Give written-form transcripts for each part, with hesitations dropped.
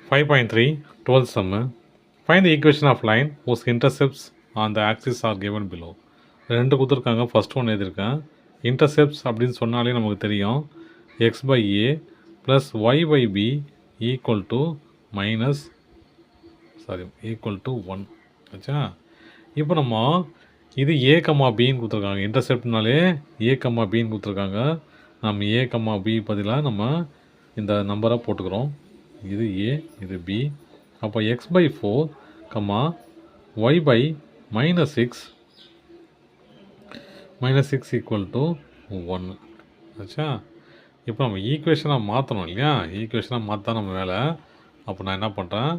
5.3 12th sum. Find the equation of line whose intercepts on the axis are given below. ரெண்டு கொடுத்துருக்காங்க. First one எழுதியிருக்கேன். Intercepts அப்படின்னு சொன்னாலே நமக்கு தெரியும். X by A plus Y by B equal to equal to 1 ஆச்சா. இப்போ நம்ம இது ஏ கம்மா பின்னு கொடுத்துருக்காங்க. இன்டர்செப்ட்னாலே ஏ கம்மா பின்னு கொடுத்துருக்காங்க. நம்ம ஏ கம்மா பி பதிலாக நம்ம இந்த நம்பரை போட்டுக்கிறோம். இது ஏ, இது பி. அப்போ X by 4 comma Y by -6 equal to 1 ஆச்சா. இப்போ நம்ம ஈக்குவேஷனாக மாற்றணும் இல்லையா. ஈக்குவேஷனாக மாற்றா நம்ம வேலை. அப்போ நான் என்ன பண்ணுறேன்,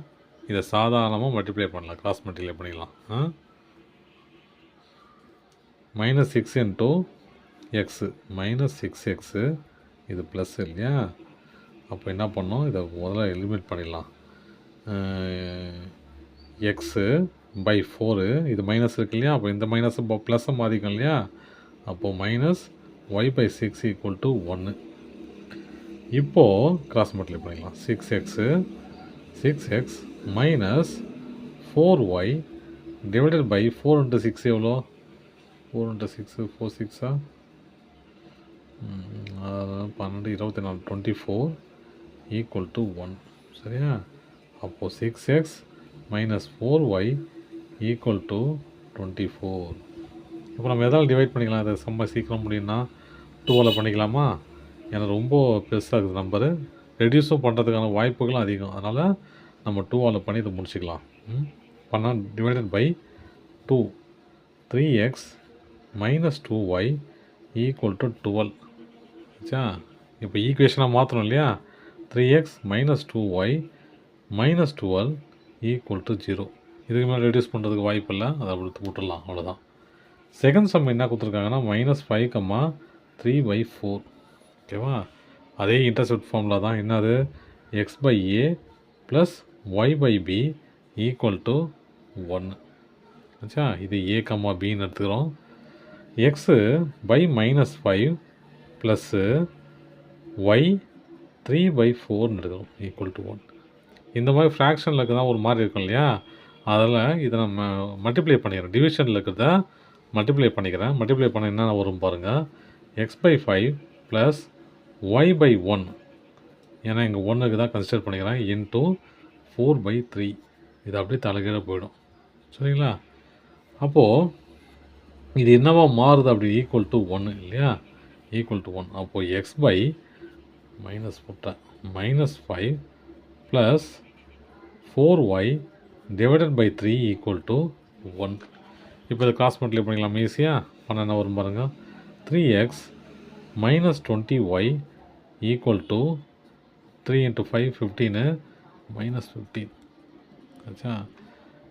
இதை சாதாரணமாக மல்டிப்ளை பண்ணலாம், கிராஸ் மல்டிப்ளை பண்ணிக்கலாம். -6 இன்ட்டு எக்ஸு -6x, இது ப்ளஸ் இல்லையா. அப்போ என்ன பண்ணோம், இதை முதல்ல எலிமினேட் பண்ணிடலாம். எக்ஸு பை 4, இது மைனஸ் இருக்கு இல்லையா. அப்போ இந்த மைனஸ் இப்போ ப்ளஸ்ஸை மாறிக்கும் இல்லையா. அப்போது -y பை 6 ஈக்குவல் டு 1. இப்போது கிராஸ் மல்டிப்ளை பண்ணிடலாம். 6x minus 4y divided by 4 into 6 எவ்வளோ, 4 இன்ட்டு 6 4 6 12 24 24 ஈக்குவல் டு 1 சரியா. அப்போது 6x minus 4y equal to 24. இப்போ நம்ம எதாவது டிவைட் பண்ணிக்கலாம். அதை ரொம்ப சீக்கிரம் முடியும்னா 2ஆல் பண்ணிக்கலாமா. ஏன்னா ரொம்ப பெருசாக இருக்குது நம்பரு, ரெடியூஸும் பண்ணுறதுக்கான வாய்ப்புகளும் அதிகம். அதனால் நம்ம 2ஆல் பண்ணி இதை முடிச்சுக்கலாம். பண்ணால் divided by 2 3x minus 2y equal to 12 ஆச்சா. இப்போ ஈக்குவேஷனாக மாற்றணும் இல்லையா. 3x minus 2y minus 12 equal to 0. இதுக்கு மேலே ரெடியூஸ் பண்ணுறதுக்கு வாய்ப்பு இல்லை, அதை அப்படி விட்டுடலாம், அவ்வளோதான். செகண்ட் சம் என்ன கொடுத்துருக்காங்கன்னா -5 கம்மா 3/4 ஓகேவா. அதே இன்டர்செப்ட் ஃபார்முலா தான். என்னது, X by A plus Y by B equal to 1 ஆச்சா. இது ஏ கம்மா பின்னு எடுத்துக்கிறோம். எக்ஸு பை -5 ப்ளஸ்ஸு ஒய் 3/4ன்னு எடுக்கிறோம் ஈக்குவல் டு 1. இந்த மாதிரி ஃப்ராக்ஷனில் இருக்கிறதா ஒரு மாதிரி இருக்கும் இல்லையா. அதில் இதை நம்ம மல்டிப்ளை பண்ணிக்கிறேன். டிவிஷனில் இருக்கிறத மல்டிப்ளை பண்ணிக்கிறேன். மல்டிப்ளை பண்ண என்ன வரும் பாருங்கள். X by 5 plus Y by 1, ஏன்னா இங்கே 1க்கு தான் கன்சிடர் பண்ணிக்கிறேன், இன்ட்டு 4/3. இது அப்படியே தலைகீழ போயிடும் சரிங்களா. அப்போது இது என்னவா மாறுது, அப்படி ஈக்குவல் டு 1 இல்லையா, ஈக்குவல் டு 1. அப்போது எக்ஸ் பை மைனஸ் போட்டேன் -5 plus 4y divided by 3 equal to 1. இப்போ இதை கிராஸ் மல்டிப்ளை பண்ணிக்கலாம் ஈஸியாக. பண்ண என்ன வரும் பாருங்கள். 3x minus 20y equal to 3 × 5 15 -15 ஆச்சா.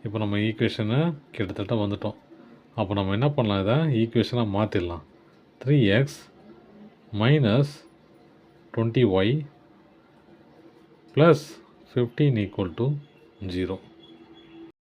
இப்போ நம்ம ஈக்குவேஷனை கிட்டத்தட்ட வந்துட்டோம். அப்போ நம்ம என்ன பண்ணலாம், இதை ஈக்குவேஷனாக மாற்றிடலாம். 3x minus 20y plus 15 equal to 0.